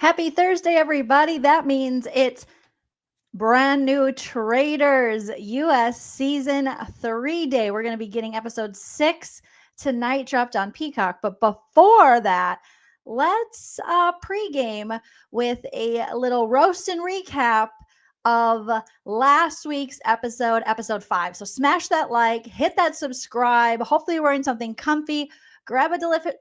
Happy Thursday, everybody. That means it's brand new Traitors US Season 3 day. We're going to be getting episode 6 tonight dropped on Peacock. But before that, let's pregame with a little roast and recap of last week's episode 5. So smash that like, hit that subscribe. Hopefully you're wearing something comfy. Grab a delicious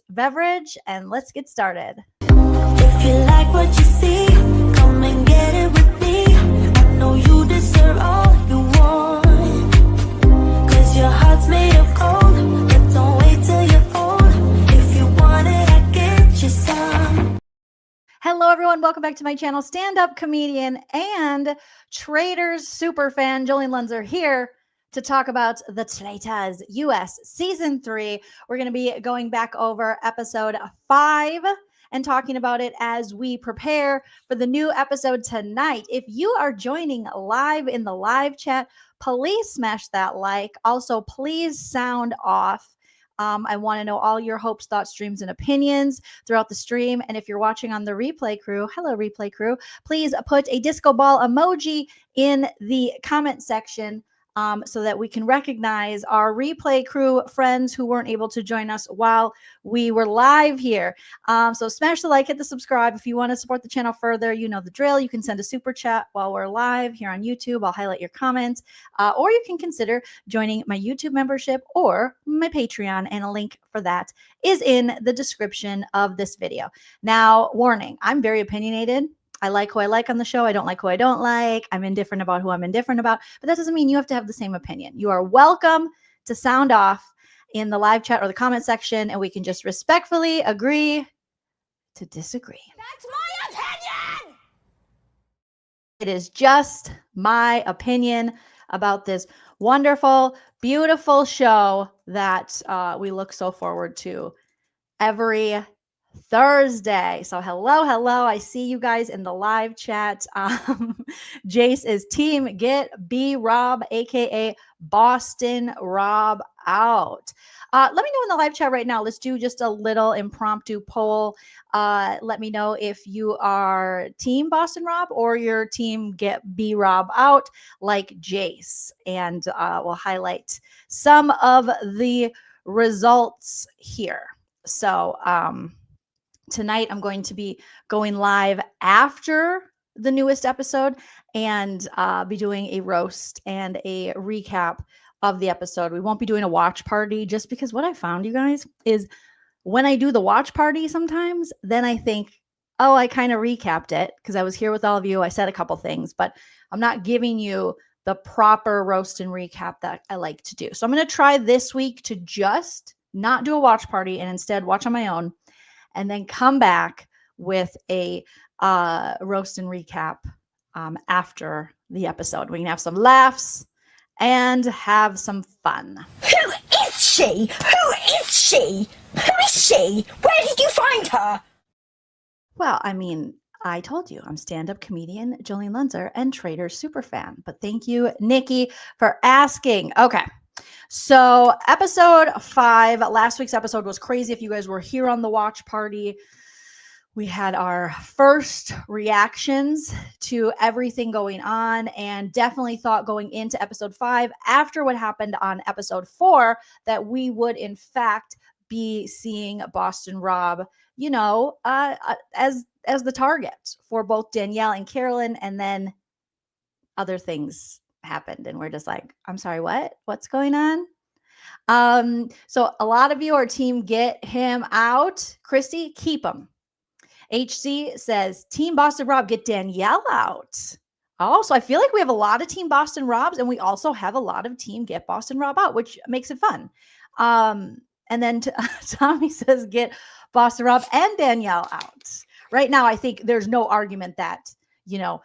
beverage and let's get started. If you like what you see, come and get it with me. I know you deserve all you want, 'cause your heart's made of gold. But don't wait till you're old. If you want it, I get you some. Hello, everyone. Welcome back to my channel. Stand-up comedian and Traitors superfan Joleen Lunzer here to talk about the Traitors US Season 3. We're going to be going back over episode 5 and talking about it as we prepare for the new episode tonight. If you are joining live in the live chat, please smash that like. Also, please sound off. I want to know all your hopes, thoughts, dreams, and opinions throughout the stream. And if you're watching on the replay crew, hello, replay crew, please put a disco ball emoji in the comment section so that we can recognize our replay crew friends who weren't able to join us while we were live here. So smash the like, hit the subscribe. If you want to support the channel further, you know the drill. You can send a super chat while we're live here on YouTube. I'll highlight your comments. Or you can consider joining my YouTube membership or my Patreon, and a link for that is in the description of this video. Now, warning, I'm very opinionated. I like who I like on the show. I don't like who I don't like. I'm indifferent about who I'm indifferent about. But that doesn't mean you have to have the same opinion. You are welcome to sound off in the live chat or the comment section, and we can just respectfully agree to disagree. That's my opinion! It is just my opinion about this wonderful, beautiful show that we look so forward to every Thursday. So hello. I see you guys in the live chat. Jace is team get B Rob, aka Boston Rob out. Let me know in the live chat right now. Let's do just a little impromptu poll. Let me know if you are team Boston Rob or your team get B Rob out like Jace. And we'll highlight some of the results here. So, tonight, I'm going to be going live after the newest episode and be doing a roast and a recap of the episode. We won't be doing a watch party just because what I found, you guys, is when I do the watch party sometimes, then I think, oh, I kind of recapped it because I was here with all of you. I said a couple things, but I'm not giving you the proper roast and recap that I like to do. So I'm going to try this week to just not do a watch party and instead watch on my own, and then come back with a roast and recap after the episode. We can have some laughs and have some fun. Who is she? Who is she? Who is she? Where did you find her? Well, I mean, I told you I'm stand-up comedian Joleen Lunzer and Traitors superfan. But thank you, Nikki, for asking. Okay. So episode 5, last week's episode was crazy. If you guys were here on the watch party, we had our first reactions to everything going on, and definitely thought going into episode 5, after what happened on episode 4, that we would in fact be seeing Boston Rob, you know, as the target for both Danielle and Carolyn, and then other things happened and we're just like, I'm sorry, what's going on? So a lot of you are team get him out. Christy, keep him. HC says team Boston Rob, get Danielle out. Also, I feel like we have a lot of team Boston Robs, and we also have a lot of team get Boston Rob out, which makes it fun. And then Tommy says get Boston Rob and Danielle out. Right now, I think there's no argument that, you know,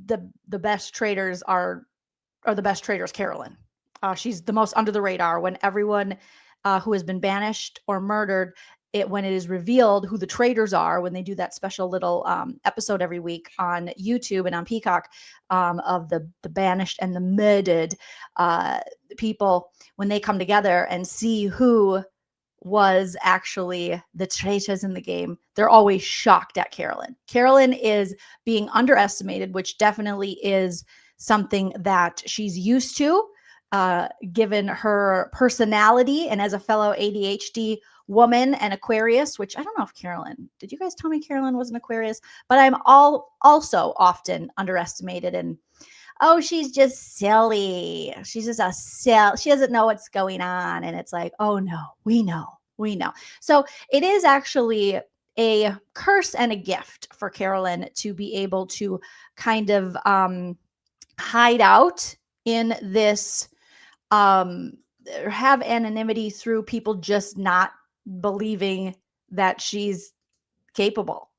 the best traitors are the best traitors Carolyn. She's the most under the radar. When everyone who has been banished or murdered, when it is revealed who the traitors are, when they do that special little episode every week on YouTube and on Peacock of the banished and the murdered people, when they come together and see who was actually the traitors in the game, they're always shocked at Carolyn. Carolyn is being underestimated, which definitely is something that she's used to, given her personality. And as a fellow ADHD woman and Aquarius, which I don't know if Carolyn, did you guys tell me Carolyn was an Aquarius? But I'm also often underestimated, and oh, she's just silly. She's just a she doesn't know what's going on. And it's like, oh no, we know. So it is actually a curse and a gift for Carolyn to be able to kind of hide out in this, have anonymity through people just not believing that she's capable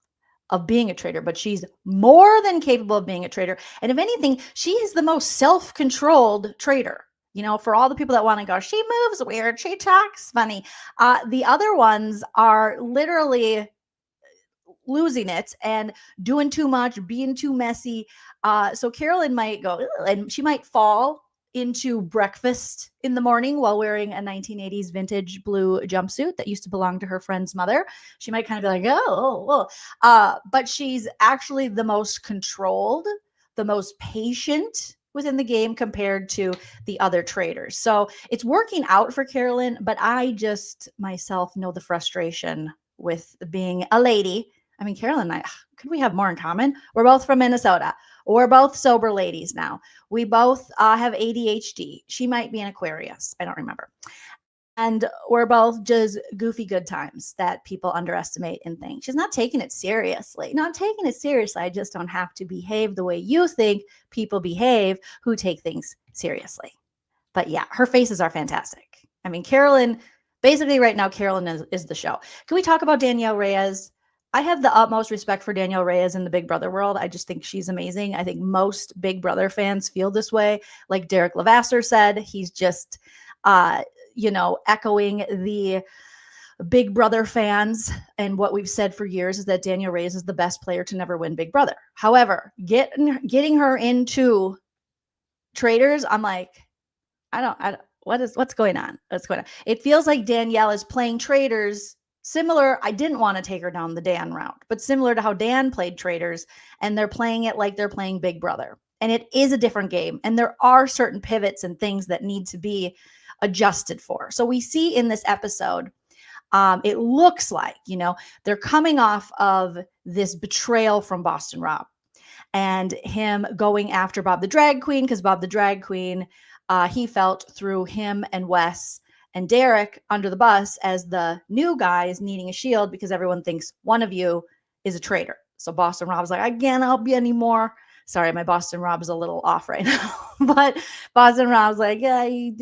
of being a traitor, but she's more than capable of being a traitor. And if anything, she is the most self-controlled traitor. For all the people that want to go, she moves weird, she talks funny. The other ones are literally losing it and doing too much, being too messy. So Carolyn might go, and she might fall into breakfast in the morning while wearing a 1980s vintage blue jumpsuit that used to belong to her friend's mother. She might kind of be like, but she's actually the most controlled, the most patient within the game compared to the other traders. So it's working out for Carolyn, but I just myself know the frustration with being a lady. I mean, Carolyn and I, could we have more in common? We're both from Minnesota. We're both sober ladies now. We both have ADHD. She might be an Aquarius. I don't remember. And we're both just goofy good times that people underestimate and think. She's not taking it seriously. Not taking it seriously. I just don't have to behave the way you think people behave who take things seriously. But yeah, her faces are fantastic. I mean, Carolyn, basically right now, Carolyn is the show. Can we talk about Danielle Reyes? I have the utmost respect for Danielle Reyes in the Big Brother world. I just think she's amazing. I think most Big Brother fans feel this way. Like Derek Levasseur said, he's just, echoing the Big Brother fans. And what we've said for years is that Danielle Reyes is the best player to never win Big Brother. However, getting her into Traitors, I'm like, what's going on? What's going on? It feels like Danielle is playing Traitors similar. I didn't want to take her down the Dan route, but similar to how Dan played Traitors, and they're playing it like they're playing Big Brother. And it is a different game. And there are certain pivots and things that need to be adjusted for. So we see in this episode, it looks like, they're coming off of this betrayal from Boston Rob and him going after Bob the Drag Queen, because Bob the Drag Queen, he felt threw him and Wes and Derek under the bus as the new guys needing a shield because everyone thinks one of you is a traitor. So Boston Rob's like, I can't help you anymore. Sorry, my Boston Rob is a little off right now. But Boston Rob's like, yeah, I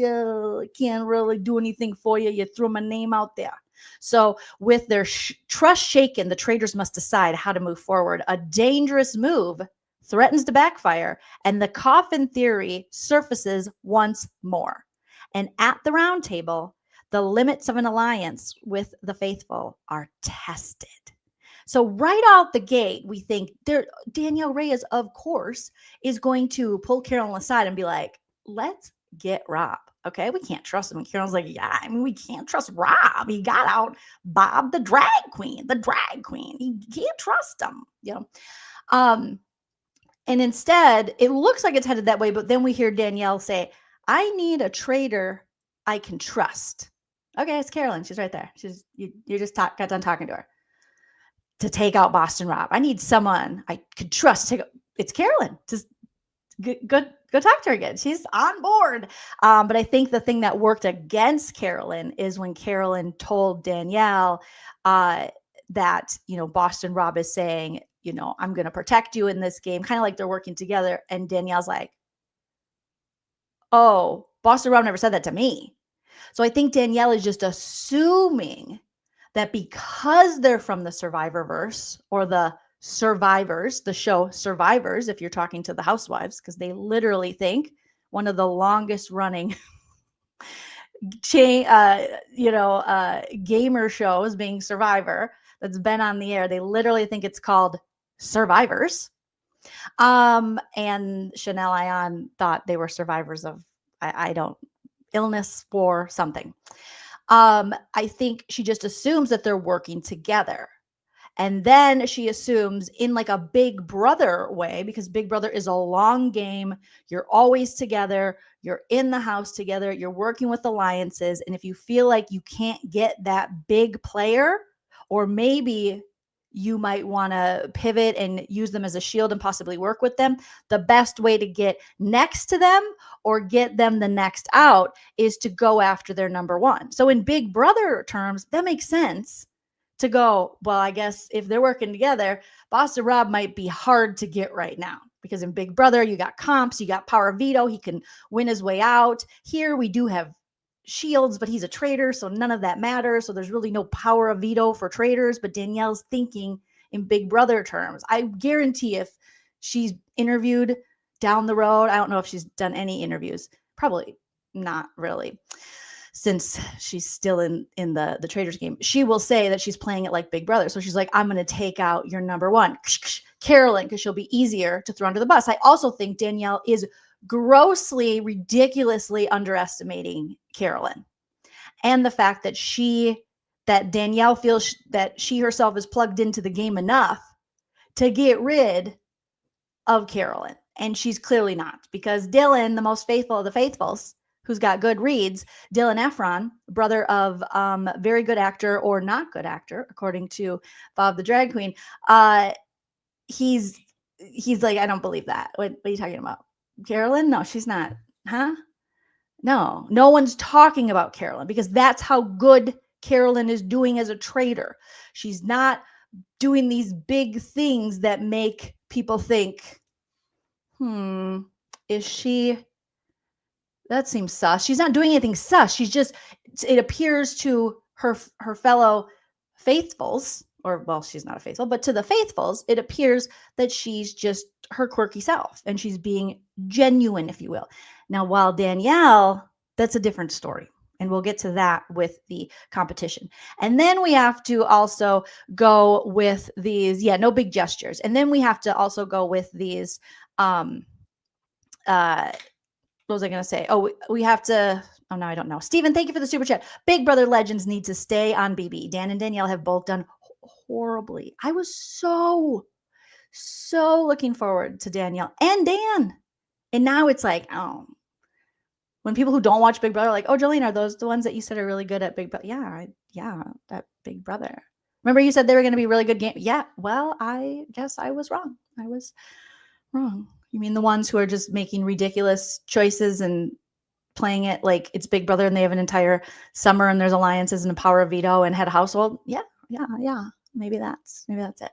can't really do anything for you. You threw my name out there. So with their trust shaken, the traitors must decide how to move forward. A dangerous move threatens to backfire, and the coffin theory surfaces once more. And at the round table, the limits of an alliance with the faithful are tested. So right out the gate, we think Danielle Reyes, of course, is going to pull Carolyn aside and be like, let's get Rob. Okay, we can't trust him. And Carolyn's like, yeah, we can't trust Rob. He got out Bob the drag queen. He can't trust him, And instead, it looks like it's headed that way. But then we hear Danielle say, I need a traitor I can trust. Okay, it's Carolyn. She's right there. You just got done talking to her. To take out Boston Rob. I need someone I could trust. It's Carolyn. Just go talk to her again. She's on board. But I think the thing that worked against Carolyn is when Carolyn told Danielle that, Boston Rob is saying, I'm going to protect you in this game, kind of like they're working together. And Danielle's like, oh, Boston Rob never said that to me. So I think Danielle is just assuming that because they're from the Survivorverse or the Survivors, the show Survivors, if you're talking to the housewives, because they literally think one of the longest running gamer shows being Survivor that's been on the air. They literally think it's called Survivors. And Chanel Ion thought they were survivors of, illness or something. I think she just assumes that they're working together. And then she assumes in like a big brother way, because big brother is a long game. You're always together. You're in the house together. You're working with alliances. And if you feel like you can't get that big player, or maybe you might want to pivot and use them as a shield and possibly work with them, the best way to get next to them or get them the next out is to go after their number one. So in big brother terms, that makes sense to go, well, I guess if they're working together, Boston Rob might be hard to get right now, because in Big Brother, you got comps, you got power of veto. He can win his way out. Here we do have shields, but he's a traitor, so none of that matters. So there's really no power of veto for traitors, but Danielle's thinking in Big Brother terms. I guarantee if she's interviewed down the road, I don't know if she's done any interviews, probably not really, since she's still in the Traitors game, she will say that she's playing it like Big Brother. So she's like, I'm going to take out your number one, Carolyn, because she'll be easier to throw under the bus. I also think Danielle is grossly, ridiculously underestimating Carolyn, and the fact that Danielle feels that she herself is plugged into the game enough to get rid of Carolyn. And she's clearly not, because Dylan, the most faithful of the faithfuls, who's got good reads, Dylan Efron, brother of very good actor or not good actor, according to Bob the Drag Queen, he's like, I don't believe that. What are you talking about? Carolyn? No, she's not. Huh? No one's talking about Carolyn, because that's how good Carolyn is doing as a traitor. She's not doing these big things that make people think, is she... That seems sus. She's not doing anything sus. She's just, it appears to her fellow faithfuls, or, well, she's not a faithful, but to the faithfuls, it appears that she's just her quirky self and she's being genuine, if you will. Now, while Danielle, that's a different story. And we'll get to that with the competition. And then we have to also go with these, no big gestures. And then we have to also go with these, what was I going to say? Oh, we have to, oh, no, I don't know. Steven, thank you for the super chat. Big Brother legends need to stay on BB. Dan and Danielle have both done horribly. I was so looking forward to Danielle and Dan. And now it's like, oh, when people who don't watch Big Brother are like, oh, Jolene, are those the ones that you said are really good at Big Brother? Yeah, that Big Brother. Remember you said they were going to be really good game? Yeah, well, I guess I was wrong. I was wrong. You mean the ones who are just making ridiculous choices and playing it like it's Big Brother and they have an entire summer and there's alliances and a power of veto and head of household? Yeah. Maybe that's it.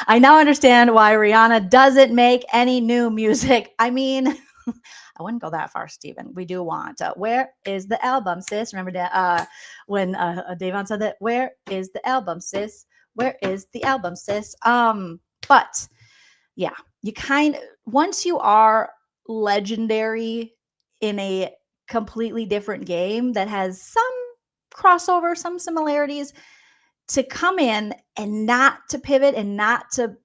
I now understand why Rihanna doesn't make any new music. I mean, I wouldn't go that far, Steven. We do want, where is the album, sis? Remember that when Davon said that, where is the album, sis? Where is the album, sis? But yeah, you once you are legendary in a completely different game that has some crossover, some similarities, to come in and not to pivot and not to,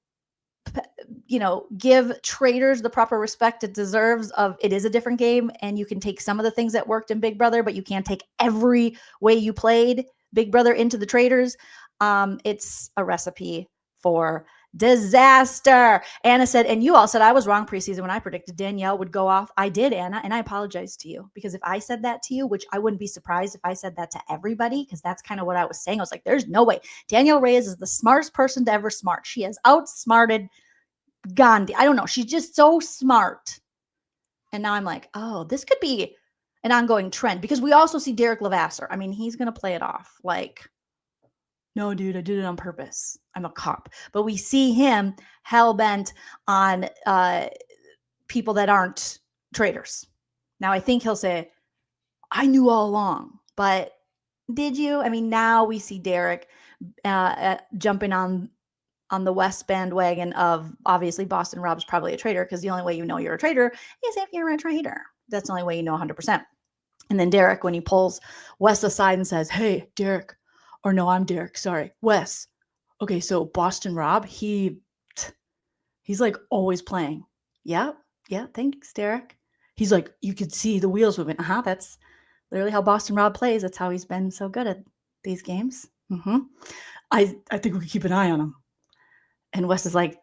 give traitors the proper respect it deserves of, it is a different game and you can take some of the things that worked in Big Brother, but you can't take every way you played Big Brother into the traitors. It's a recipe for disaster. Anna said, and you all said I was wrong preseason when I predicted Danielle would go off. I did, Anna, and I apologize to you, because if I said that to you, which I wouldn't be surprised if I said that to everybody, because that's kind of what I was saying. I was like, there's no way. Danielle Reyes is the smartest person to ever smart. She has outsmarted Gandhi. I don't know. She's just so smart. And now I'm like, oh, this could be an ongoing trend, because we also see Derek Levasseur. I mean, he's going to play it off like, no, dude, I did it on purpose. I'm a cop. But we see him hell-bent on people that aren't traitors. Now, I think he'll say, I knew all along. But did you? I mean, now we see Derek jumping on the West bandwagon of, obviously, Boston Rob's probably a traitor, because the only way you know you're a traitor is if you're a traitor. That's the only way you know 100%. And then Derek, when he pulls Wes aside and says, hey, Derek, or no, I'm Derek. Sorry, Wes. Okay, so Boston Rob, he's like always playing. Yeah, thanks, Derek. He's like, you could see the wheels moving. That's Literally how Boston Rob plays. That's how he's been so good at these games. I think we could keep an eye on him. And Wes is like,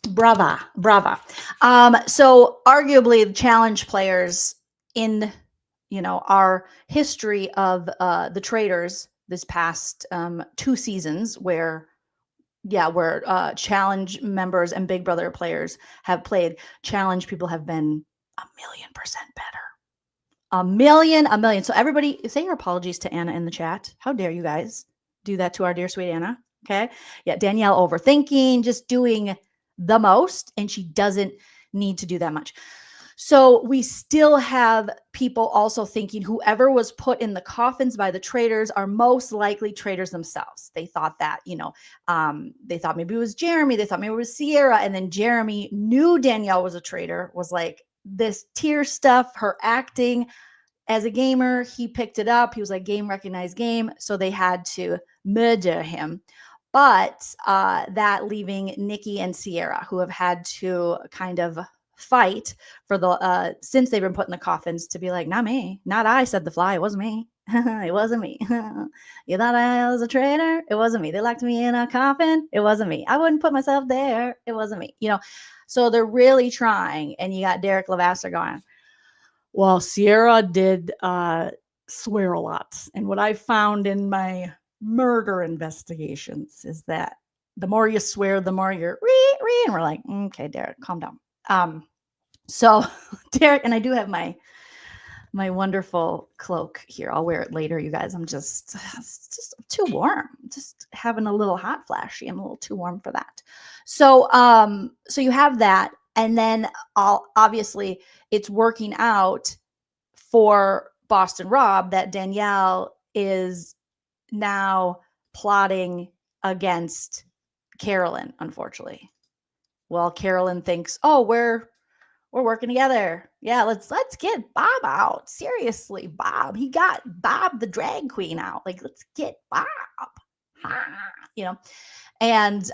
brava. So arguably the challenge players in, our history of the Traitors this past 2 seasons where challenge members and Big Brother players have played, challenge people have been 1,000,000% better. A million. So everybody say your apologies to Anna in the chat. How dare you guys do that to our dear sweet Anna? Okay. Yeah. Danielle overthinking, just doing the most, and she doesn't need to do that much. So we still have people also thinking whoever was put in the coffins by the traitors are most likely traitors themselves. They thought that, they thought maybe it was Jeremy. They thought maybe it was Sierra. And then Jeremy knew Danielle was a traitor, was like this tear stuff, her acting as a gamer. He picked it up. He was like, game recognized game. So they had to murder him. But that leaving Nikki and Sierra, who have had to kind of fight for the since they've been put in the coffins, to be like, not me, not I said the fly, it wasn't me. It wasn't me. You thought I was a traitor? It wasn't me. They locked me in a coffin? It wasn't me. I wouldn't put myself there. It wasn't me. So they're really trying. And you got Derek Levasseur going, well, Sierra did swear a lot. And what I found in my murder investigations is that the more you swear, the more you're and we're like, okay, Derek, calm down. So Derek, and I do have my wonderful cloak here. I'll wear it later, you guys. I'm just too warm. Just having a little hot flashy. I'm a little too warm for that. So so you have that, and then obviously it's working out for Boston Rob that Danielle is now plotting against Carolyn, unfortunately. Well, Carolyn thinks, oh, we're working together. Yeah, let's get Bob out. Seriously, Bob. He got Bob the drag queen out. Like, let's get Bob. And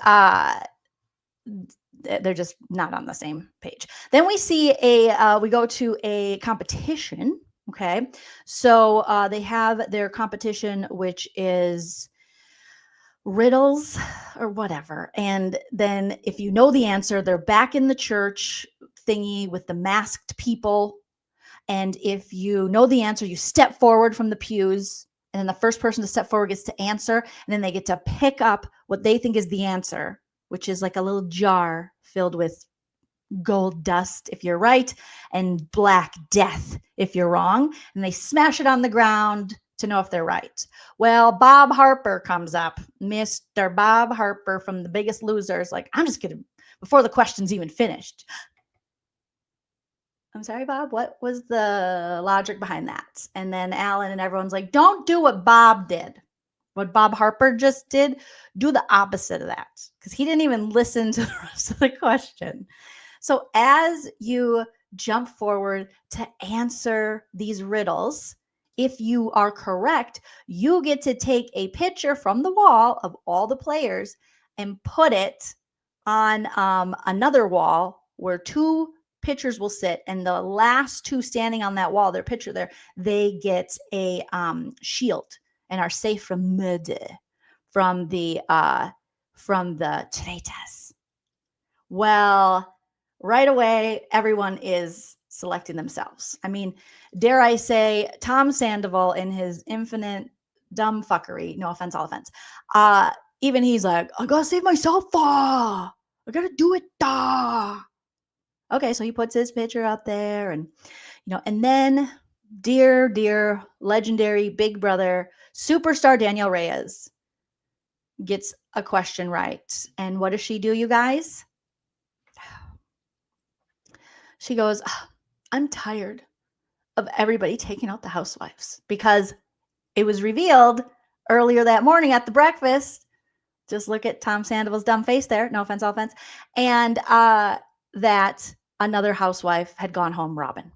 they're just not on the same page. Then we see we go to a competition. Okay. So they have their competition, which is riddles or whatever. And then if you know the answer, they're back in the church thingy with the masked people. And if you know the answer, you step forward from the pews, and then the first person to step forward gets to answer. And then they get to pick up what they think is the answer, which is like a little jar filled with gold dust if you're right, and black death if you're wrong. And they smash it on the ground to know if they're right. Well, Bob Harper comes up. Mr. Bob Harper from The Biggest Loser is like, I'm just kidding. Before the question's even finished. I'm sorry, Bob, what was the logic behind that? And then Alan and everyone's like, don't do what Bob did. What Bob Harper just did, do the opposite of that. Because he didn't even listen to the rest of the question. So as you jump forward to answer these riddles, if you are correct, you get to take a picture from the wall of all the players and put it on another wall where 2 pictures will sit, and the last 2 standing on that wall, their picture there, they get a shield and are safe from murder from the traitors. Well, right away, everyone is selecting themselves. I mean, dare I say, Tom Sandoval in his infinite dumb fuckery, no offense, all offense, even he's like, I gotta save myself. I gotta do it. Okay, so he puts his picture out there, and and then dear legendary Big Brother superstar Danielle Reyes gets a question right. And what does she do, you guys? She goes, I'm tired of everybody taking out the housewives, because it was revealed earlier that morning at the breakfast. Just look at Tom Sandoval's dumb face there. No offense, all offense. And that another housewife had gone home, Robin.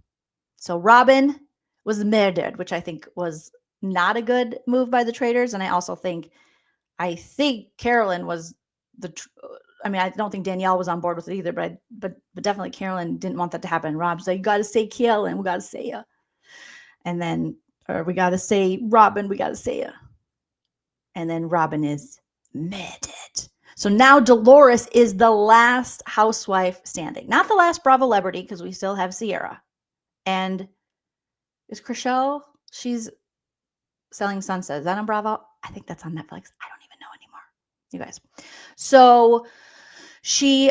So Robin was murdered, which I think was not a good move by the traitors. And I also think Carolyn was I don't think Danielle was on board with it either, but definitely Carolyn didn't want that to happen. Rob's like, you got to say Carolyn, we got to say you. And then, or we got to say Robin, we got to say it. And then Robin is murdered. So now Dolores is the last housewife standing. Not the last Bravo celebrity, because we still have Sierra. And is Chriselle? She's Selling Sunset. Is that on Bravo? I think that's on Netflix. I don't even know anymore. You guys. So she's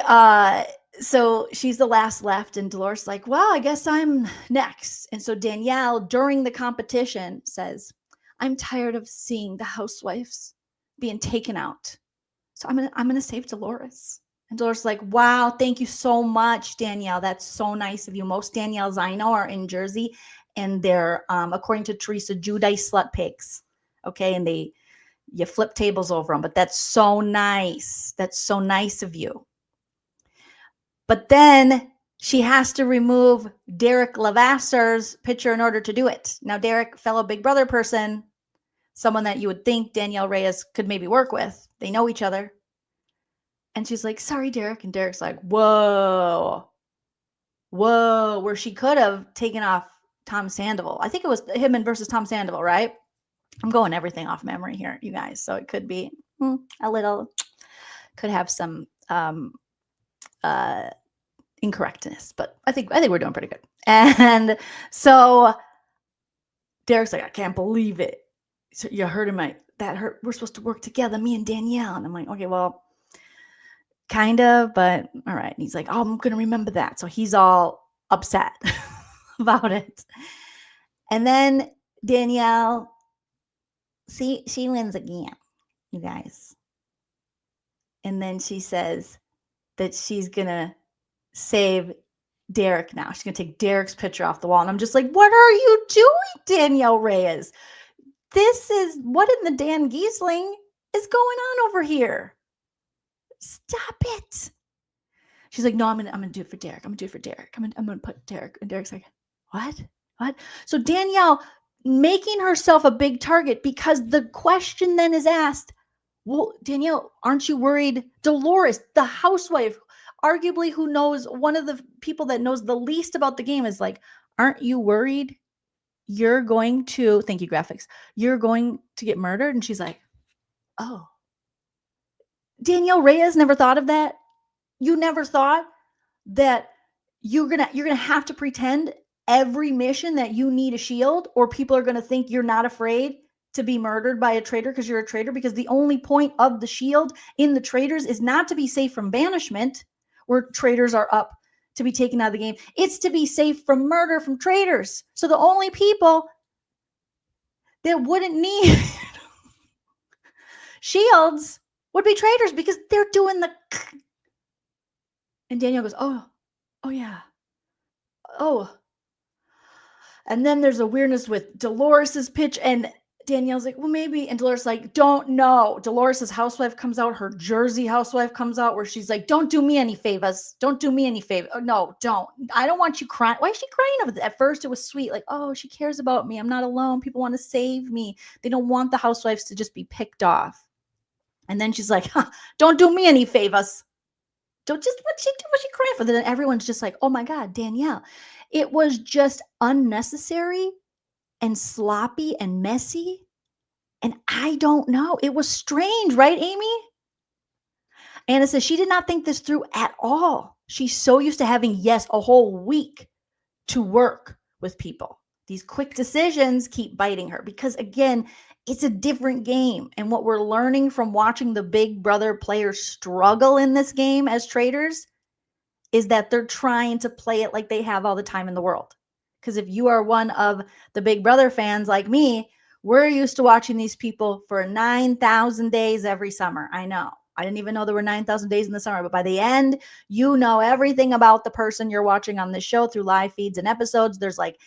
the last left, and Dolores is like, well, I guess I'm next. And so Danielle, during the competition, says, I'm tired of seeing the housewives being taken out. So I'm gonna save Dolores. And Dolores is like, wow, thank you so much, Danielle. That's so nice of you. Most Danielles I know are in Jersey, and they're, according to Teresa, Judice slut pigs. Okay, and you flip tables over them. But that's so nice. That's so nice of you. But then she has to remove Derek Levasseur picture in order to do it. Now, Derek, fellow Big Brother person, someone that you would think Danielle Reyes could maybe work with. They know each other. And she's like, sorry, Derek. And Derek's like, whoa, where she could have taken off Tom Sandoval. I think it was him and versus Tom Sandoval, right? I'm going everything off memory here, you guys. So it could be a little, could have some incorrectness, but I think we're doing pretty good. And so Derek's like, I can't believe it. So you heard him, we're supposed to work together, me and Danielle. And I'm like, okay, well, kind of, but all right. And he's like, oh, I'm going to remember that. So he's all upset about it. And then Danielle, she wins again, you guys. And then she says that she's going to save Derek now. She's going to take Derek's picture off the wall. And I'm just like, what are you doing, Danielle Reyes? This is, what in the Dan Giesling is going on over here? Stop it. She's like, no, I'm gonna do it for Derek. I'm gonna do it for Derek. I'm gonna put Derek. And Derek's like, what? So Danielle making herself a big target, because the question then is asked, well, Danielle, aren't you worried? Dolores, the housewife, arguably who knows, one of the people that knows the least about the game, is like, aren't you worried you're going to, thank you graphics, you're going to get murdered? And she's like, oh. Danielle Reyes never thought of that. You never thought that you're gonna have to pretend every mission that you need a shield, or people are gonna think you're not afraid to be murdered by a traitor because you're a traitor, because the only point of the shield in the traitors is not to be safe from banishment, where traitors are up to be taken out of the game. It's to be safe from murder from traitors. So the only people that wouldn't need shields would be traitors, because they're doing the. And Danielle goes, oh yeah. Oh. And then there's a weirdness with Dolores's pitch, and Danielle's like, well, maybe. And Dolores like, don't know. Dolores's housewife comes out, her Jersey housewife comes out, where she's like, don't do me any favors. Don't do me any favors. Oh, no, don't. I don't want you crying. Why is she crying? At first it was sweet. Like, oh, she cares about me. I'm not alone. People want to save me. They don't want the housewives to just be picked off. And then she's like, don't do me any favors. Don't just, what's she crying for? Then everyone's just like, oh my God, Danielle. It was just unnecessary and sloppy and messy. And I don't know. It was strange, right, Amy? Anna says she did not think this through at all. She's so used to having, yes, a whole week to work with people. These quick decisions keep biting her, because again, it's a different game. And what we're learning from watching the Big Brother players struggle in this game as traitors is that they're trying to play it like they have all the time in the world. Because if you are one of the Big Brother fans like me, we're used to watching these people for 9,000 days every summer. I know. I didn't even know there were 9,000 days in the summer. But by the end, you know everything about the person you're watching on this show through live feeds and episodes. There's like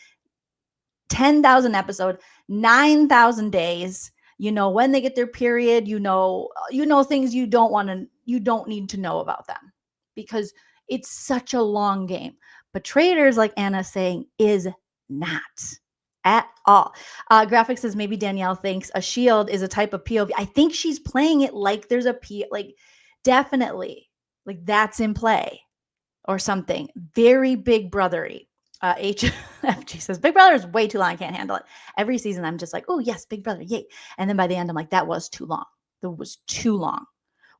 10,000 episodes, 9,000 days. You know when they get their period. You know things you don't need to know about them, because it's such a long game. But traitors, like Anna's saying, is not at all. Graphics says maybe Danielle thinks a shield is a type of POV. I think she's playing it like there's a definitely like that's in play or something. Very Big Brothery. HFG says, Big Brother is way too long. I can't handle it. Every season, I'm just like, oh, yes, Big Brother, yay. And then by the end, I'm like, that was too long. That was too long.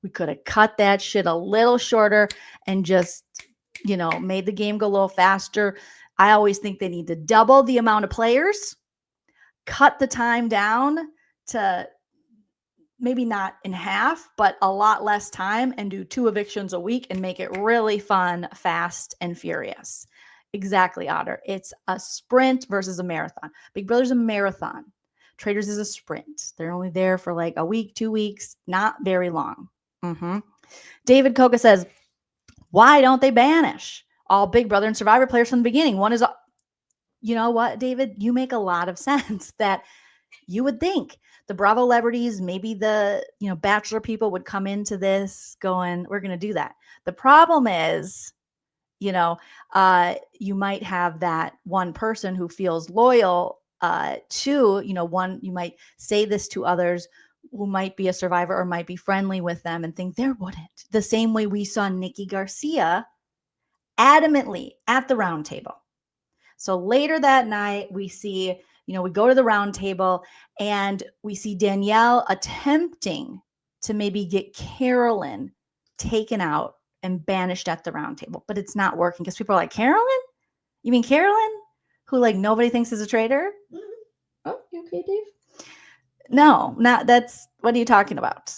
We could have cut that shit a little shorter and just, made the game go a little faster. I always think they need to double the amount of players, cut the time down to maybe not in half, but a lot less time, and do 2 evictions a week and make it really fun, fast, and furious. Exactly, Otter. It's a sprint versus a marathon. Big Brother's a marathon. Traitors is a sprint. They're only there for like a week, 2 weeks, not very long. David Coca says, why don't they banish all Big Brother and Survivor players from the beginning? One is, you know what, David? You make a lot of sense that you would think the Bravo celebrities, maybe the, Bachelor people would come into this going, we're going to do that. The problem is, you might have that one person who feels loyal to, you might say this to others who might be a survivor or might be friendly with them and think they wouldn't. The same way we saw Nikki Garcia adamantly at the round table. So later that night, we see, we go to the round table and we see Danielle attempting to maybe get Carolyn taken out and banished at the round table, but it's not working because people are like, Carolyn? You mean Carolyn? Who like nobody thinks is a traitor? Oh, you okay, Dave? No, that's, what are you talking about?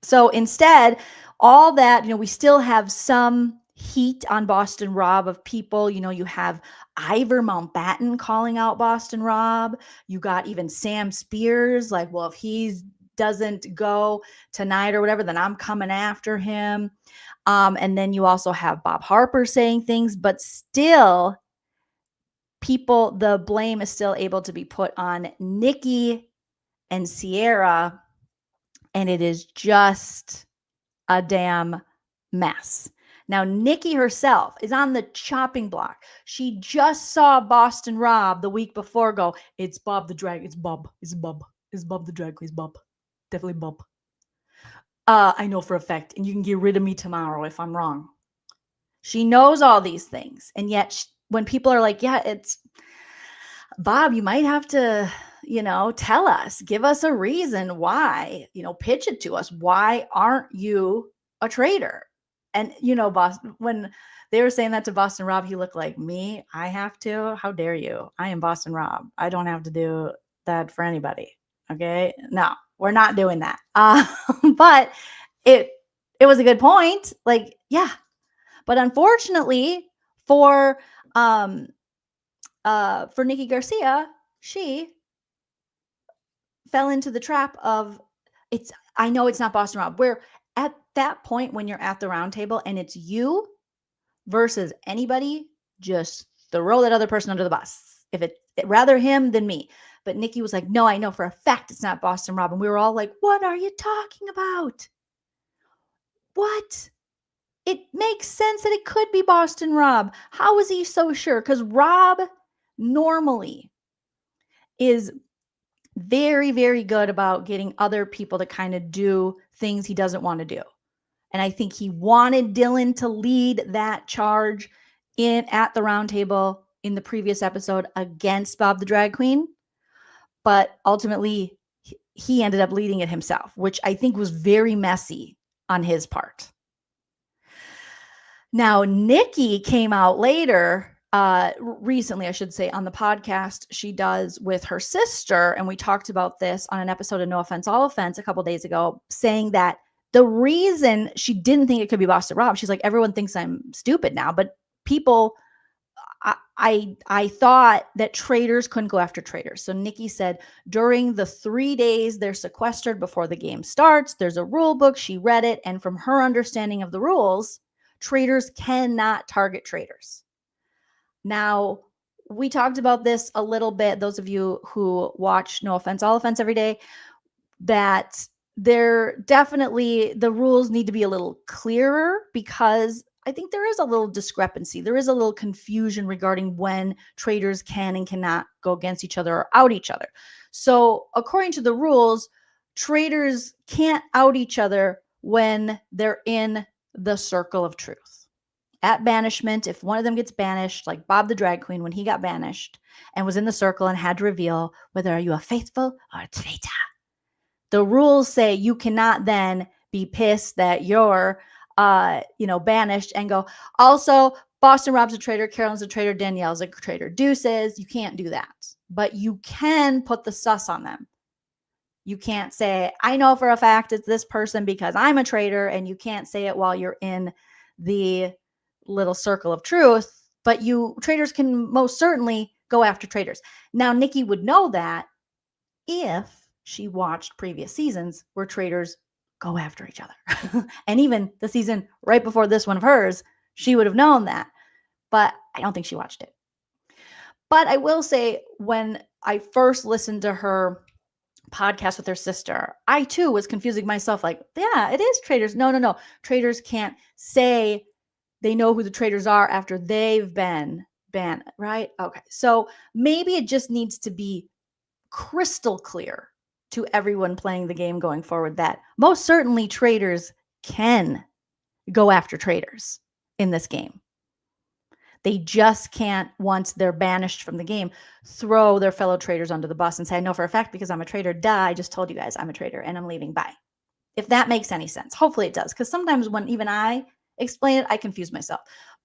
So instead, all that, we still have some heat on Boston Rob of people. You have Ivor Mountbatten calling out Boston Rob. You got even Sam Spears, like, well, if he doesn't go tonight or whatever, then I'm coming after him. And then you also have Bob Harper saying things, but still the blame is still able to be put on Nikki and Sierra. And it is just a damn mess. Now, Nikki herself is on the chopping block. She just saw Boston Rob the week before go, it's Bob the drag. It's Bob. It's Bob. It's Bob the drag queen. Bob. Definitely Bob. I know for a fact, and you can get rid of me tomorrow if I'm wrong. She knows all these things. And yet when people are like, yeah, it's Bob, you might have to, tell us, give us a reason why, pitch it to us. Why aren't you a traitor? And, Boston, when they were saying that to Boston Rob, he looked like, me, I have to? How dare you? I am Boston Rob. I don't have to do that for anybody. Okay. No, we're not doing that. But it was a good point. Like, yeah. But unfortunately for Nikki Garcia, she fell into the trap of I know it's not Boston Rob, where at that point when you're at the round table and it's you versus anybody, just throw that other person under the bus. If it rather him than me. But Nikki was like, no, I know for a fact it's not Boston Rob. And we were all like, what are you talking about? What? It makes sense that it could be Boston Rob. How is he so sure? Because Rob normally is very, very good about getting other people to kind of do things he doesn't want to do. And I think he wanted Dylan to lead that charge at the round table in the previous episode against Bob the drag queen. But ultimately, he ended up leading it himself, which I think was very messy on his part. Now, Nikki came out later, recently, I should say, on the podcast she does with her sister. And we talked about this on an episode of No Offense, All Offense a couple days ago, saying that the reason she didn't think it could be Boston Rob, she's like, everyone thinks I'm stupid now, but people, I thought that traitors couldn't go after traitors. So Nikki said during the 3 days they're sequestered before the game starts, there's a rule book. She read it. And from her understanding of the rules, traitors cannot target traitors. Now, we talked about this a little bit, those of you who watch No Offense, All Offense every day, that there definitely, the rules need to be a little clearer because I think there is a little discrepancy. There is a little confusion regarding when traitors can and cannot go against each other or out each other. So according to the rules, traitors can't out each other when they're in the circle of truth at banishment, if one of them gets banished, like Bob the drag queen, when he got banished and was in the circle and had to reveal whether are you a faithful or a traitor, the rules say you cannot then be pissed that you're, banished and go, also, Boston Rob's a traitor, Carolyn's a traitor, Danielle's a traitor, deuces. You can't do that. But you can put the sus on them. You can't say, I know for a fact it's this person because I'm a traitor, and you can't say it while you're in the little circle of truth, but traitors can most certainly go after traitors. Now, Nikki would know that if she watched previous seasons where traitors go after each other. And even the season right before this one of hers, she would have known that. But I don't think she watched it. But I will say, when I first listened to her podcast with her sister, I too was confusing myself, like, yeah, it is traitors. No. Traitors can't say they know who the traitors are after they've been banned, right? Okay. So maybe it just needs to be crystal clear to everyone playing the game going forward that most certainly traitors can go after traitors in this game. They just can't, once they're banished from the game, throw their fellow traitors under the bus and say, I know for a fact because I'm a traitor. Duh, I just told you guys I'm a traitor and I'm leaving. Bye. If that makes any sense. Hopefully it does. Because sometimes when even I explain it, I confuse myself.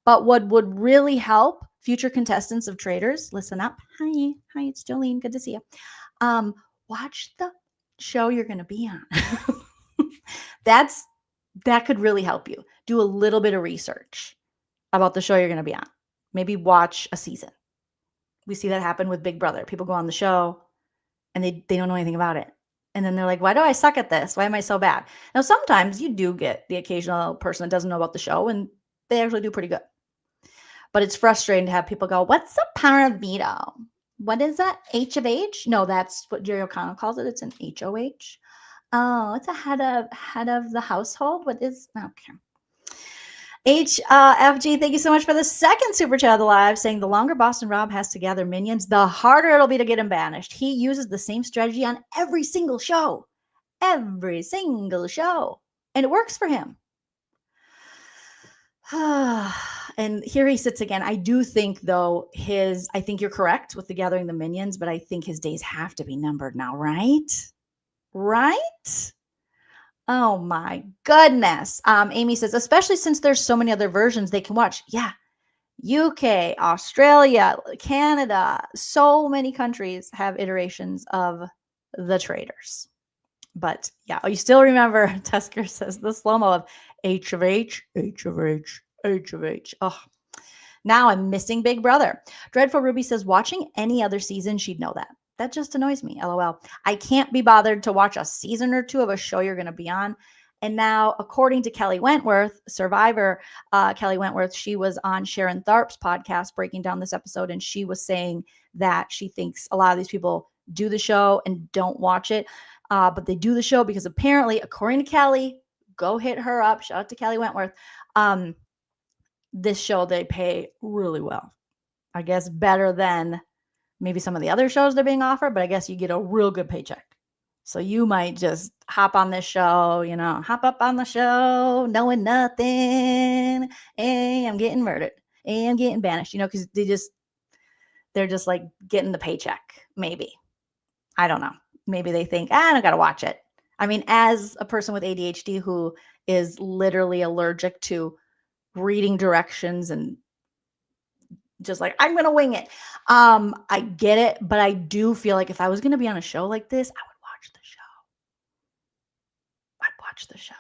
But what would really help future contestants of Traitors, listen up. Hi, it's Joleen. Good to see you. Watch the show you're going to be on. That could really help you. Do a little bit of research about the show you're going to be on. Maybe watch a season. We see that happen with Big Brother. People go on the show and they don't know anything about it. And then they're like, why do I suck at this? Why am I so bad? Now, sometimes you do get the occasional person that doesn't know about the show, and they actually do pretty good. But it's frustrating to have people go, what's a power of veto? What is that? H of H? No, that's what Jerry O'Connell calls it. It's an HOH. Oh, it's a head of the household. What is, okay. FG, thank you so much for the second super chat of the live, saying the longer Boston Rob has to gather minions, the harder it'll be to get him banished. He uses the same strategy on every single show. Every single show. And it works for him. And here he sits again. I do think, though, I think you're correct with the gathering the minions, but I think his days have to be numbered now, right? Right? Oh my goodness. Amy says, especially since there's so many other versions they can watch. Yeah. UK, Australia, Canada, so many countries have iterations of the Traitors. But yeah, you still remember, Tusker says, the slow-mo of H of H, H of H, H of H. Oh, now I'm missing Big Brother. Dreadful Ruby says, watching any other season, she'd know that. That just annoys me, LOL. I can't be bothered to watch a season or two of a show you're going to be on. And now, according to Kelly Wentworth, Survivor, Kelly Wentworth, she was on Sharon Tharp's podcast breaking down this episode, and she was saying that she thinks a lot of these people do the show and don't watch it, but they do the show because apparently, according to Kelly, go hit her up, shout out to Kelly Wentworth, this show they pay really well. I guess better than maybe some of the other shows they're being offered, but I guess you get a real good paycheck. So you might just hop on this show, hop up on the show, knowing nothing. Hey, I'm getting murdered. Hey, I'm getting banished, because they're just like getting the paycheck. Maybe. I don't know. Maybe they think, I don't got to watch it. I mean, as a person with ADHD who is literally allergic to reading directions and just like, I'm going to wing it. I get it, but I do feel like if I was going to be on a show like this, I would watch the show. I'd watch the show.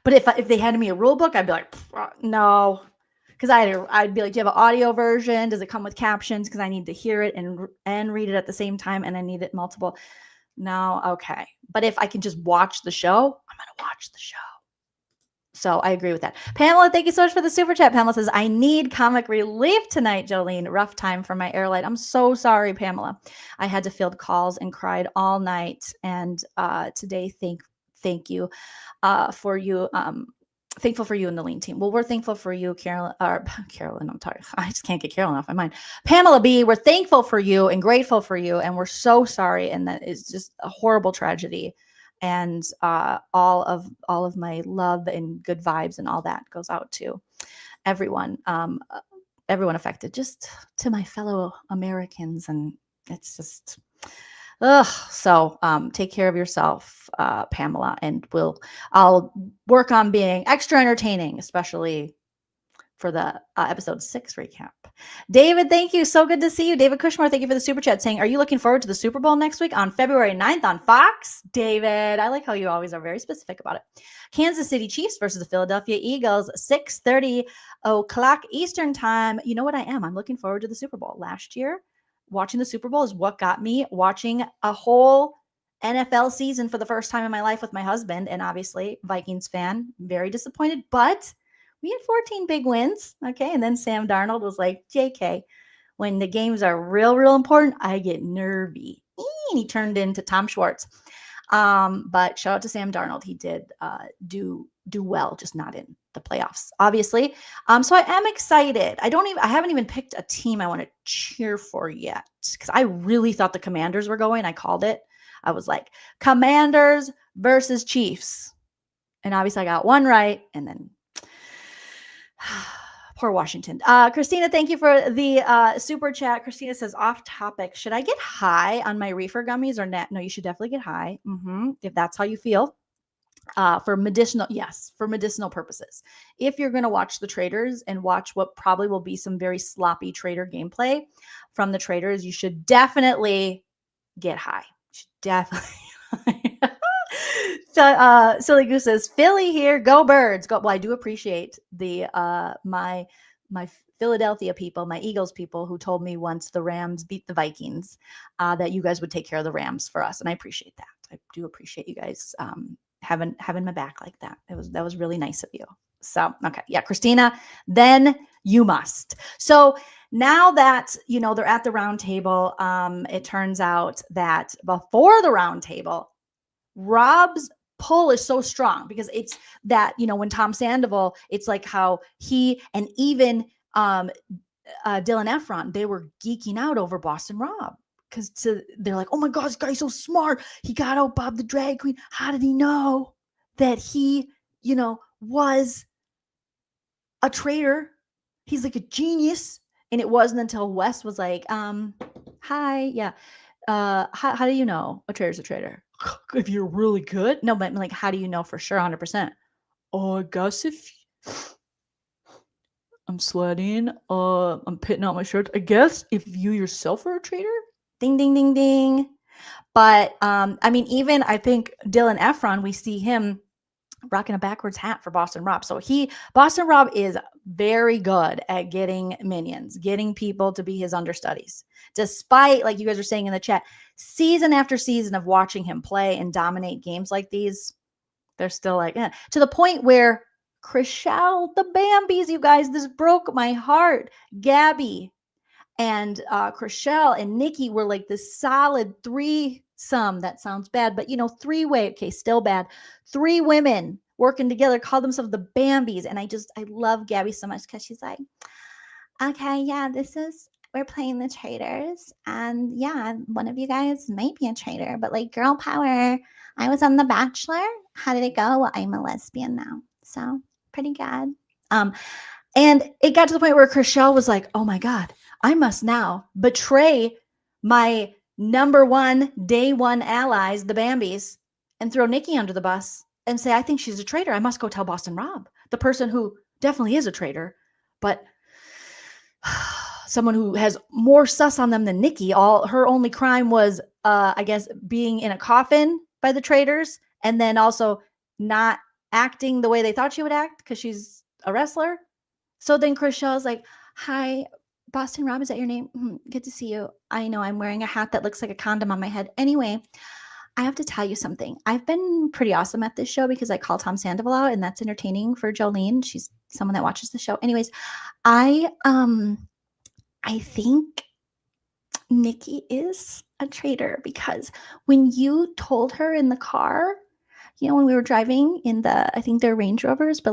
But if they handed me a rule book, I'd be like, no. Because I'd be like, do you have an audio version? Does it come with captions? Because I need to hear it and read it at the same time, and I need it multiple. No, okay. But if I can just watch the show, I'm going to watch the show. So I agree with that. Pamela, thank you so much for the super chat. Pamela says, I need comic relief tonight, Jolene. Rough time for my airlight. I'm so sorry, Pamela. I had to field calls and cried all night. And today, thank you for you. Thankful for you and the Lean team. Well, we're thankful for you, Carolyn. I'm sorry. I just can't get Carolyn off my mind. Pamela B, we're thankful for you and grateful for you. And we're so sorry. And that is just a horrible tragedy. And all of my love and good vibes and all that goes out to everyone affected, just to my fellow Americans. And it's just, so take care of yourself, Pamela, and I'll work on being extra entertaining, especially for the episode 6 recap. David, thank you. So good to see you. David Kushmore, thank you for the super chat saying, are you looking forward to the Super Bowl next week on February 9th on Fox? David, I like how you always are very specific about it. Kansas City Chiefs versus the Philadelphia Eagles, 6:30 o'clock Eastern time. You know what I am? I'm looking forward to the Super Bowl. Last year, watching the Super Bowl is what got me watching a whole NFL season for the first time in my life with my husband, and obviously Vikings fan, very disappointed, but we had 14 big wins. Okay. And then Sam Darnold was like, JK, when the games are real, real important, I get nervy. And he turned into Tom Schwartz. But shout out to Sam Darnold. He did do well, just not in the playoffs, obviously. So I am excited. I haven't even picked a team I want to cheer for yet, because I really thought the Commanders were going. I called it. I was like, Commanders versus Chiefs. And obviously I got one right. And then poor Washington. Christina, thank you for the super chat. Christina says, off topic, should I get high on my reefer gummies or not? No, you should definitely get high. If that's how you feel. For medicinal purposes. If you're going to watch the Traitors and watch what probably will be some very sloppy Traitor gameplay from the Traitors, you should definitely get high. You should definitely. So, Silly Goose says, Philly here, go Birds. Go. Well, I do appreciate the my Philadelphia people, my Eagles people, who told me once the Rams beat the Vikings, that you guys would take care of the Rams for us, and I appreciate that. I do appreciate you guys having my back like that. That was really nice of you. So, okay, yeah, Christina, then you must. So now that they're at the round table, it turns out that before the round table, Rob's pull is so strong because it's that, when Tom Sandoval, it's like how he and even Dylan Efron, they were geeking out over Boston Rob because they're like, oh my God, this guy's so smart. He got out Bob the drag queen. How did he know that he, was a traitor? He's like a genius. And it wasn't until Wes was like, hi, yeah. How do you know a traitor's a traitor? If you're really good? No, but like, how do you know for sure 100%? Oh, I guess if I'm sweating, I'm pitting out my shirt. I guess if you yourself are a traitor? Ding, ding, ding, ding. But, even I think Dylan Efron, we see him rocking a backwards hat for Boston Rob. So Boston Rob is very good at getting minions, getting people to be his understudies. Despite, like you guys are saying in the chat, season after season of watching him play and dominate games like these, they're still like, to the point where Chriselle, the Bambies, you guys, this broke my heart. Gabby and Chriselle and Nikki were like this solid threesome. That sounds bad, but three-way, okay, still bad. 3 women working together call themselves the Bambies. And I love Gabby so much because she's like, okay, yeah, we're playing the Traitors. And yeah, one of you guys might be a traitor, but like girl power. I was on The Bachelor. How did it go? Well, I'm a lesbian now. So pretty good. And it got to the point where Chriselle was like, oh my God, I must now betray my number one day one allies, the Bambies, and throw Nikki under the bus and say, I think she's a traitor. I must go tell Boston Rob, the person who definitely is a traitor, but someone who has more sus on them than Nikki. Her only crime was, I guess, being in a coffin by the Traitors, and then also not acting the way they thought she would act because she's a wrestler. So then Chriselle's like, hi, Boston Rob, is that your name? Good to see you. I know I'm wearing a hat that looks like a condom on my head. Anyway, I have to tell you something. I've been pretty awesome at this show because I call Tom Sandoval out, and that's entertaining for Joleen. She's someone that watches the show. Anyways, I think Nikki is a traitor because when you told her in the car, when we were driving in I think they're Range Rovers, but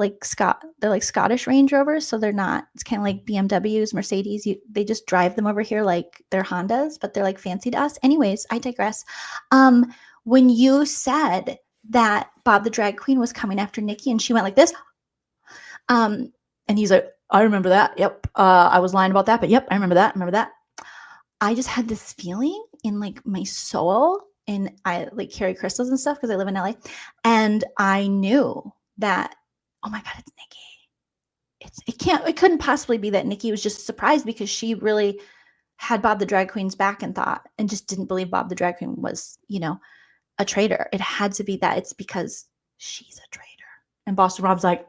they're like Scottish Range Rovers. So they're not, it's kind of like BMWs, Mercedes. They just drive them over here like they're Hondas, but they're like fancy to us. Anyways, I digress. When you said that Bob the drag queen was coming after Nikki and she went like this, and he's like, I remember that. Yep. I was lying about that, but yep, I remember that. I just had this feeling in like my soul, and I like carry crystals and stuff because I live in LA. And I knew that, oh my God, it's Nikki. It couldn't possibly be that Nikki was just surprised because she really had Bob the drag queen's back and just didn't believe Bob the drag queen was, a traitor. It had to be that it's because she's a traitor. And Boston Rob's like,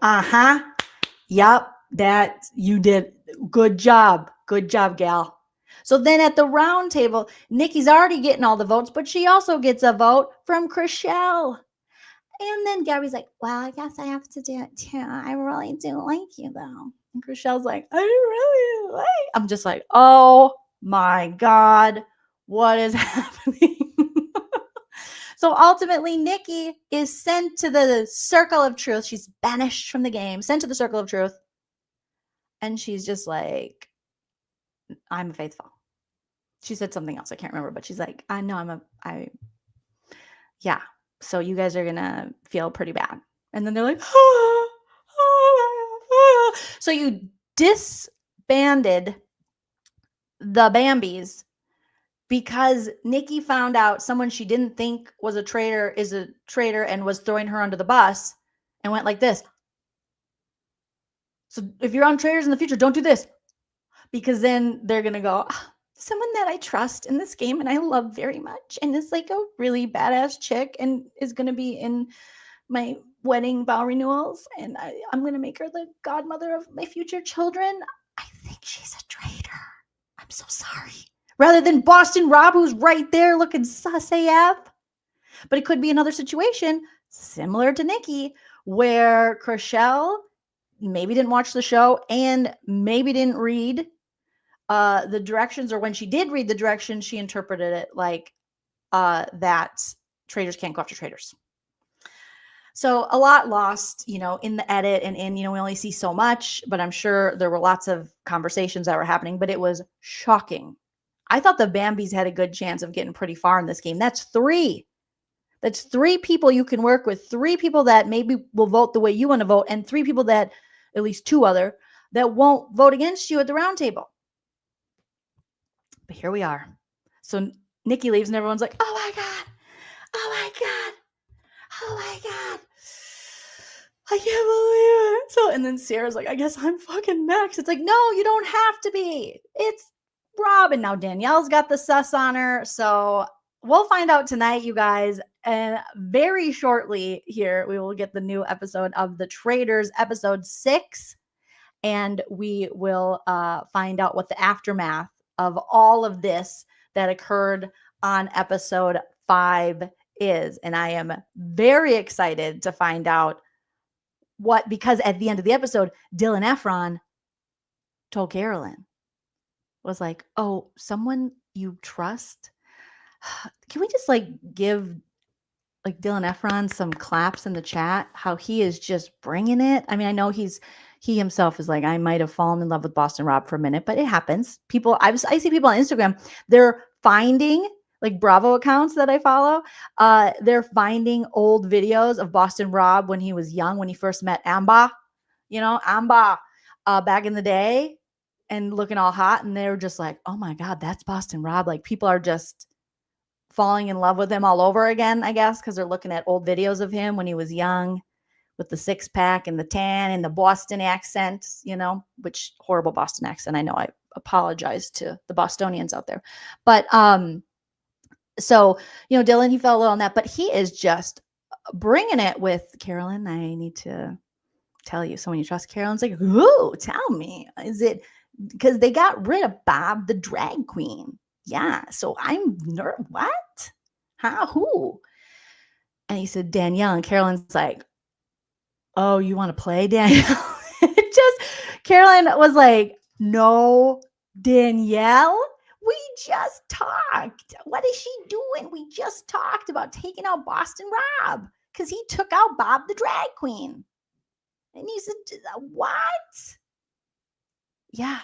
yep, that you did. Good job, gal. So then at the round table, Nikki's already getting all the votes, but she also gets a vote from Chriselle. And then Gabby's like, well, I guess I have to do it too. I really do like you, though. And Chriselle's like, I really like. I'm just like, oh my God, what is happening? So ultimately, Nikki is sent to the circle of truth. She's banished from the game, sent to the circle of truth. And she's just like, I'm faithful. She said something else. I can't remember, but she's like, I know yeah. So you guys are going to feel pretty bad. And then they're like, So you disbanded the Bambies because Nikki found out someone she didn't think was a traitor is a traitor and was throwing her under the bus and went like this. So if you're on traitors in the future, don't do this, because then they're going to go, someone that I trust in this game and I love very much and is like a really badass chick and is going to be in my wedding vow renewals and I'm going to make her the godmother of my future children. I think she's a traitor. I'm so sorry. Rather than Boston Rob, who's right there looking sus AF. But it could be another situation similar to Nikki where Chriselle maybe didn't watch the show and maybe didn't read the directions, or when she did read the directions, she interpreted it like that traitors can't go after traitors. So a lot lost, in the edit and in, we only see so much, but I'm sure there were lots of conversations that were happening, but it was shocking. I thought the Bambies had a good chance of getting pretty far in this game. That's three people you can work with, three people that maybe will vote the way you want to vote, and three people that, at least two other, that won't vote against you at the round table. But here we are. So Nikki leaves and everyone's like, oh my God. I can't believe it. So, and then Sarah's like, I guess I'm fucking next. It's like, no, you don't have to be. It's Rob. And now Danielle's got the sus on her. So we'll find out tonight, you guys. And very shortly here, we will get the new episode of The Traitors, episode 6. And we will find out what the aftermath of all of this that occurred on episode 5 is. And I am very excited to find out because at the end of the episode, Dylan Efron told Carolyn, was like, oh, someone you trust? Can we just give Dylan Efron some claps in the chat? How he is just bringing it. I mean, I know he himself is like, I might have fallen in love with Boston Rob for a minute, but it happens. People, I see people on Instagram, they're finding Bravo accounts that I follow. They're finding old videos of Boston Rob when he was young, when he first met Amba, back in the day, and looking all hot. And they're just like, oh my God, that's Boston Rob. People are just falling in love with him all over again, I guess, because they're looking at old videos of him when he was young with the 6-pack and the tan and the Boston accent, which horrible Boston accent. I know, I apologize to the Bostonians out there. But, so, Dylan, he fell a little on that, but he is just bringing it with Carolyn. I need to tell you, someone you trust. Carolyn's like, who? Tell me. Is it because they got rid of Bob the drag queen? Yeah. So I'm what? How? Who? And he said, Danielle. And Carolyn's like, oh, you want to play, Danielle? Carolyn was like, no, Danielle. We just talked. What is she doing? We just talked about taking out Boston Rob because he took out Bob the drag queen. And he said, what? Yeah.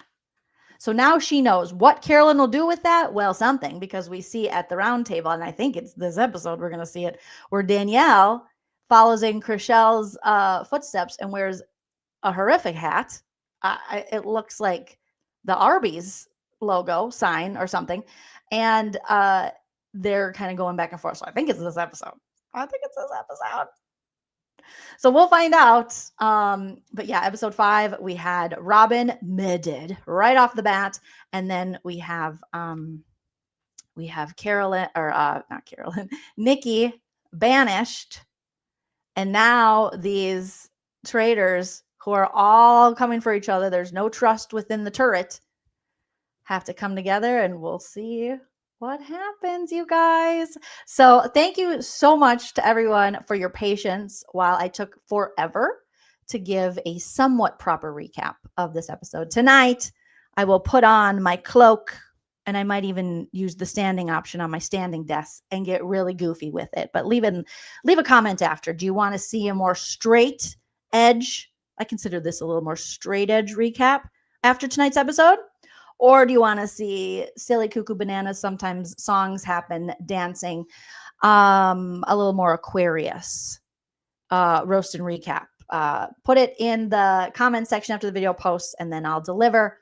So now she knows what Carolyn will do with that. Well, something, because we see at the round table, and I think it's this episode we're going to see it, where Danielle follows in Chriselle's footsteps and wears a horrific hat. It looks like the Arby's logo sign or something. And they're kind of going back and forth. So I think it's this episode. So we'll find out. But yeah, episode 5, we had Robin murdered right off the bat. And then we have Carolyn, or not Carolyn, Nikki banished. And now these traitors who are all coming for each other, there's no trust within the turret, have to come together, and we'll see what happens, you guys. So thank you so much to everyone for your patience while I took forever to give a somewhat proper recap of this episode. Tonight, I will put on my cloak, and I might even use the standing option on my standing desk and get really goofy with it. But leave a comment after. Do you want to see a more straight edge? I consider this a little more straight edge recap after tonight's episode. Or do you want to see silly cuckoo bananas? Sometimes songs happen, dancing, a little more Aquarius, roast and recap. Put it in the comment section after the video posts, and then I'll deliver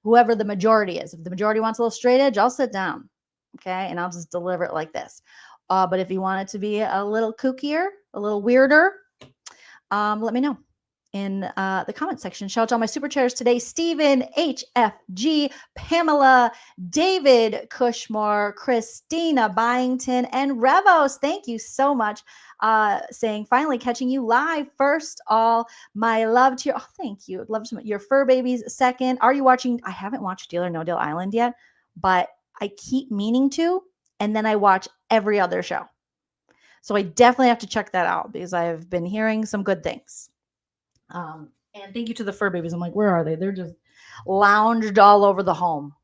whoever the majority is. If the majority wants a little straight edge, I'll sit down, okay? And I'll just deliver it like this. But if you want it to be a little kookier, a little weirder, let me know in the comment section. Shout out to all my super chairs today: Stephen, HFG, Pamela, David Cushmore, Christina Byington, and Revos. Thank you so much. Saying finally catching you live. First, all my love to you. Oh, thank you. Love your fur babies. Second, are you watching? I haven't watched Deal or No Deal Island yet, but I keep meaning to, and then I watch every other show. So I definitely have to check that out because I've been hearing some good things. And thank you to the fur babies. I'm like, where are they? They're just lounged all over the home.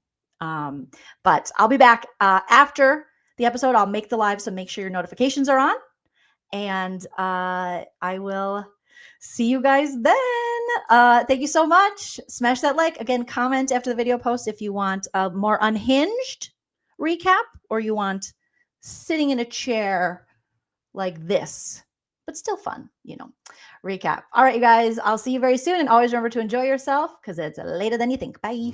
But I'll be back after the episode. I'll make the live, so make sure your notifications are on. And I will see you guys then. Thank you so much. Smash that like. Again, comment after the video post if you want a more unhinged recap, or you want sitting in a chair like this, but still fun, recap. All right, you guys, I'll see you very soon. And always remember to enjoy yourself because it's later than you think. Bye.